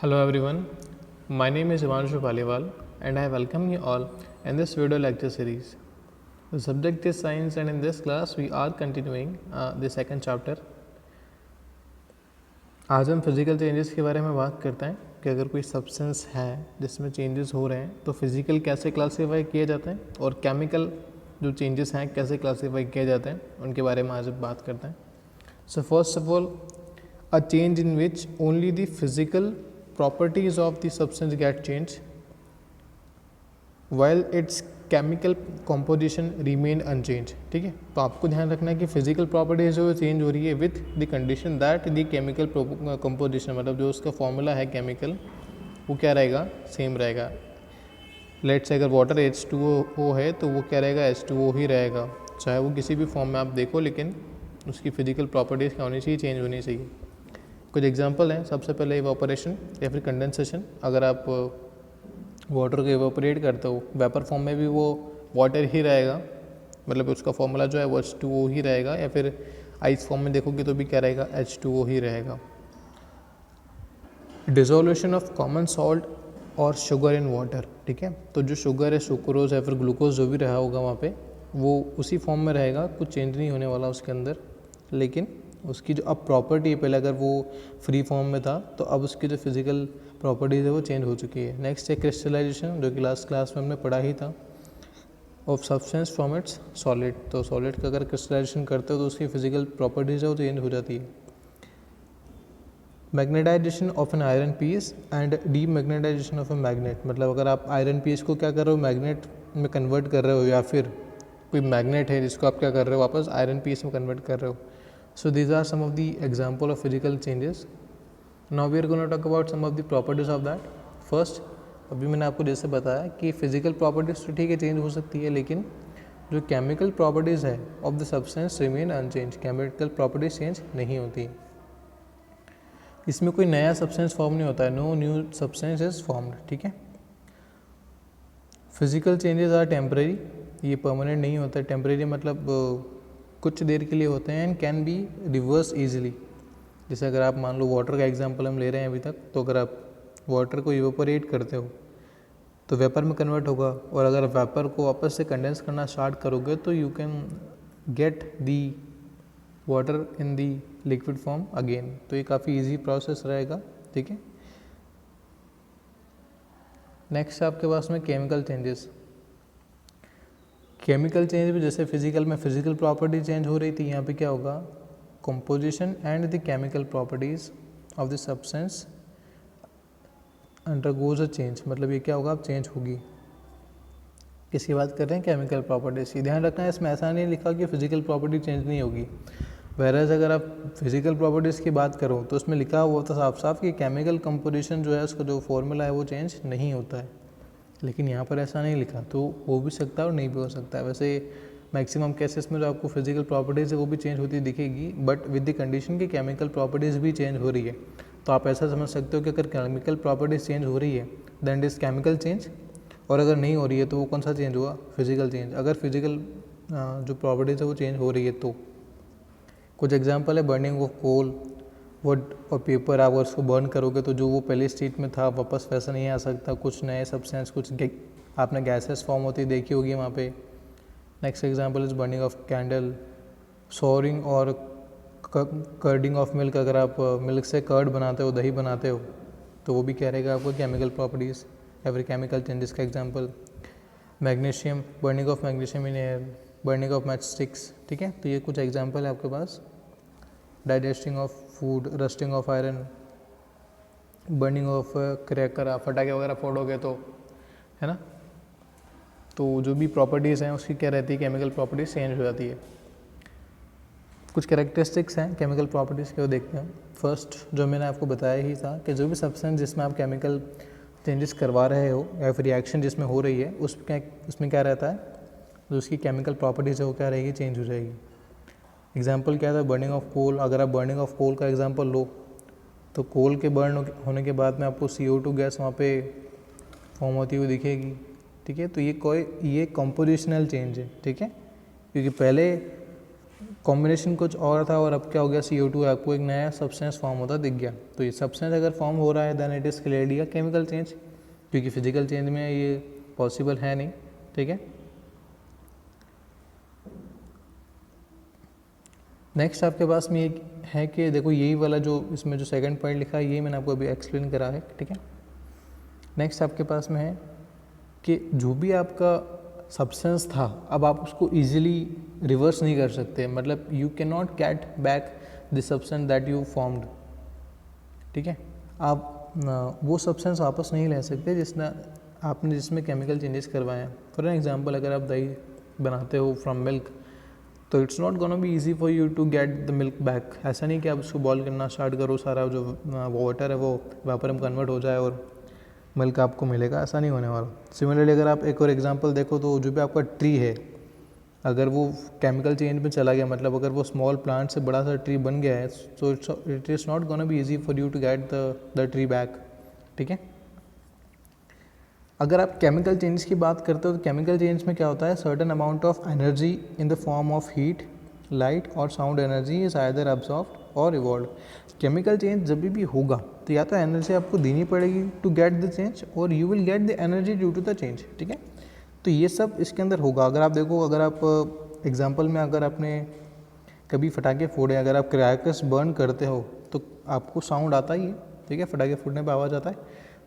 Hello everyone, my name is Himanshu Paliwal and I welcome you all in this video lecture series. The subject is science and in this class we are continuing the second chapter. आज हम physical changes के बारे में बात करते हैं कि अगर कोई सब्सटेंस है जिसमें चेंजेस हो रहे हैं तो फिज़िकल कैसे क्लासीफाई किए जाते हैं और केमिकल जो चेंजेस हैं कैसे क्लासीफाई किए जाते हैं उनके बारे में आज बात करते हैं. So first of all, a change in which only the physical properties of the substance get changed while its chemical composition remain unchanged. ठीक है, तो आपको ध्यान रखना है कि फिजिकल प्रॉपर्टीज जो चेंज हो रही है with the condition that the chemical composition, मतलब जो उसका फॉर्मूला है केमिकल, वो क्या रहेगा, सेम रहेगा. लेट से अगर वाटर H2O है तो वो क्या रहेगा, H2O ही रहेगा, चाहे वो किसी भी फॉर्म में आप देखो, लेकिन उसकी फिजिकल प्रॉपर्टीज़ क्या होनी चाहिए, चेंज होनी चाहिए. कुछ एग्जांपल हैं. सबसे पहले इवापोरेशन या फिर कंडेंसेशन. अगर आप वाटर को इवापोरेट करते हो वेपर फॉर्म में भी वो वाटर ही रहेगा, मतलब उसका फॉर्मूला जो है वो H2O ही रहेगा, या फिर आइस फॉर्म में देखोगे तो भी क्या रहेगा, H2O ही रहेगा. डिसोल्यूशन ऑफ कॉमन सॉल्ट और शुगर इन वाटर. ठीक है, तो जो शुगर है, सुक्रोज है, फिर ग्लूकोज जो भी रहा होगा वहाँ पे, वो उसी फॉर्म में रहेगा, कुछ चेंज नहीं होने वाला उसके अंदर. लेकिन उसकी जो अब प्रॉपर्टी है, पहले अगर वो फ्री फॉर्म में था तो अब उसकी जो फिजिकल प्रॉपर्टीज़ है वो चेंज हो चुकी है. नेक्स्ट है क्रिस्टलाइजेशन, जो कि लास्ट क्लास में हमने पढ़ा ही था, of substance from its solid. तो सॉलिड का अगर क्रिस्टलाइजेशन करते हो तो उसकी फिजिकल प्रॉपर्टीज़ है वो चेंज हो जाती है. Magnetization of an iron piece and demagnetization of a magnet, मतलब अगर आप आयरन पीस को क्या कर रहे हो, मैग्नेट में कन्वर्ट कर रहे हो, या फिर कोई मैग्नेट है जिसको आप क्या कर रहे हो, वापस आयरन पीस में कन्वर्ट कर रहे हो. So these are some of the example of physical changes. Now we are going to talk about some of the properties of that. First, अभी मैंने आपको जैसे बताया कि फिजिकल प्रॉपर्टीज़ तो ठीक है चेंज हो सकती है, लेकिन जो केमिकल प्रॉपर्टीज़ है of the substance remain unchange. Chemical properties change नहीं होती. इसमें कोई नया सब्सटेंस फॉर्म नहीं होता है, no new substance is formed. ठीक है. फिजिकल चेंजेस आर टेम्परेरी, ये परमानेंट नहीं होता है. टेम्परेरी मतलब कुछ देर के लिए होते हैं and can be reverse easily. जैसे अगर आप मान लो वाटर का एग्जांपल हम ले रहे हैं अभी तक, तो अगर आप वाटर को इवेपोरेट करते हो तो वेपर में कन्वर्ट होगा, और अगर वेपर को वापस से कंडेंस करना स्टार्ट करोगे तो you can get the water in the liquid form again. तो ये काफ़ी इजी प्रोसेस रहेगा. ठीक है. नेक्स्ट आपके पास में केमिकल चेंजेस. केमिकल चेंज भी जैसे फिजिकल में फिजिकल प्रॉपर्टी चेंज हो रही थी, यहाँ पे क्या होगा, composition and the chemical properties of the substance undergoes a change. मतलब ये क्या होगा, अब चेंज होगी. किसकी बात कर रहे हैं, केमिकल प्रॉपर्टीज की. ध्यान रखना है इसमें ऐसा नहीं लिखा कि फिजिकल प्रॉपर्टी चेंज नहीं होगी. वैराज अगर आप फिजिकल प्रॉपर्टीज़ की बात करो तो उसमें लिखा हुआ था साफ साफ कि केमिकल कंपोजिशन जो है उसका जो फॉर्मूला है वो चेंज नहीं होता है, लेकिन यहाँ पर ऐसा नहीं लिखा. तो हो भी सकता है और नहीं भी हो सकता है. वैसे मैक्सिमम केसेस में जो आपको फिजिकल प्रॉपर्टीज़ है वो भी चेंज होती दिखेगी, बट विद द कंडीशन कि केमिकल प्रॉपर्टीज़ भी चेंज हो रही है. तो आप ऐसा समझ सकते हो कि अगर केमिकल प्रॉपर्टीज़ चेंज हो रही है then it is chemical change, और अगर नहीं हो रही है तो वो कौन सा चेंज हुआ, फिजिकल चेंज. अगर फिजिकल जो प्रॉपर्टीज़ है वो चेंज हो रही है तो. कुछ एग्जाम्पल है, बर्निंग ऑफ कोल, वुड और पेपर. आप उसको बर्न करोगे तो जो वो पहले स्टेट में था वापस वैसा नहीं आ सकता. कुछ नए सब्सटेंस, कुछ आपने गैसेस फॉर्म होती देखी होगी वहाँ पे. Next example is burning of candle, souring और कर्डिंग ऑफ मिल्क. अगर आप मिल्क से कर्ड बनाते हो, दही बनाते हो, तो वो भी क्या रहेगा आपको, केमिकल प्रॉपर्टीज़ या फिर केमिकल चेंजेस का example. Magnesium, burning of magnesium in air, burning of match sticks. ठीक है, तो ये कुछ एग्जाम्पल है आपके पास. Digesting of food, rusting of iron, burning of cracker. आप फटाके वगैरह फोड़ोगे तो, है ना, तो जो भी प्रॉपर्टीज़ हैं उसकी क्या रहती है, केमिकल प्रॉपर्टीज चेंज हो जाती है. कुछ कैरेक्टरिस्टिक्स हैं केमिकल प्रॉपर्टीज़ के, वो देखते हैं. फर्स्ट जो मैंने आपको बताया ही था कि जो भी सब्सटेंस जिसमें आप केमिकल चेंजेस करवा रहे हो या फिर रिएक्शन जिसमें हो रही है उसमें क्या रहता है, जो उसकी केमिकल प्रॉपर्टीज़ है वो क्या रहेगी, चेंज हो जाएगी. एग्जाम्पल क्या था, बर्निंग ऑफ कोल. अगर आप बर्निंग ऑफ कोल का एग्जाम्पल लो तो कोल के बर्न होने के बाद में आपको CO2 गैस वहाँ पे फॉर्म होती हुई दिखेगी. ठीक है, तो ये कंपोजिशनल चेंज है. ठीक है, क्योंकि पहले कॉम्बिनेशन कुछ और था और अब क्या हो गया, CO2 आपको एक नया सब्सटेंस फॉर्म होता दिख गया। तो ये सब्सटेंस अगर फॉर्म हो रहा है then it is clearly a chemical change, क्योंकि फिजिकल चेंज में ये पॉसिबल है नहीं। ठीक है, नेक्स्ट आपके पास में एक है कि देखो यही वाला जो इसमें जो सेकंड पॉइंट लिखा है ये मैंने आपको अभी एक्सप्लेन करा है। ठीक है, नेक्स्ट आपके पास में है कि जो भी आपका सब्सटेंस था अब आप उसको इजीली रिवर्स नहीं कर सकते, मतलब you can not get back the substance that you formed. ठीक है, आप वो सब्सटेंस वापस नहीं ले सकते जिसमें केमिकल चेंजेस करवाए हैं। फॉर एन एग्जांपल, अगर आप दही बनाते हो फ्रॉम मिल्क तो it's not gonna be easy for you to get the milk back. ऐसा नहीं कि आप उसको बॉईल करना स्टार्ट करो, सारा जो वाटर है वो वेपर में कन्वर्ट हो जाए और मिल्क आपको मिलेगा, ऐसा नहीं होने वाला। सिमिलरली अगर आप एक और एग्जांपल देखो तो जो भी आपका ट्री है अगर वो केमिकल चेंज में चला गया, मतलब अगर वो स्मॉल प्लांट से बड़ा सा ट्री बन गया है so it is not gonna be easy for you to get the tree back. ठीक है, अगर आप केमिकल चेंज की बात करते हो तो केमिकल चेंज में क्या होता है, certain amount of energy in the form of heat, light और sound energy is either absorbed और इवॉल्व। केमिकल चेंज जब भी होगा तो या तो एनर्जी आपको देनी पड़ेगी टू गेट द चेंज और you will get the energy due to the change. ठीक है, तो ये सब इसके अंदर होगा। अगर आप देखो, अगर आप एग्जाम्पल में अगर आपने कभी फटाके फोड़े, अगर आप क्रैकर्स बर्न करते हो तो आपको साउंड आता ही है। ठीक है, फटाके फूटने पर आवाज़ आता है,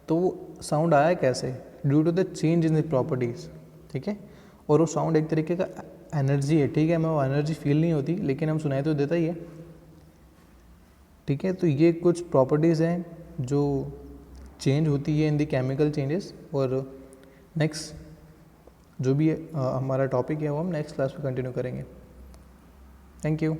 तो वो साउंड आया कैसे, due to the change in the properties. ठीक है, और वो साउंड एक तरीके का एनर्जी है। ठीक है, हमें वो एनर्जी फील नहीं होती लेकिन हम सुनाई तो देता ही है। ठीक है, तो ये कुछ प्रॉपर्टीज़ हैं जो चेंज होती है इन द केमिकल चेंजेस। और नेक्स्ट जो भी हमारा टॉपिक है वो हम नेक्स्ट क्लास में कंटिन्यू करेंगे। Thank you.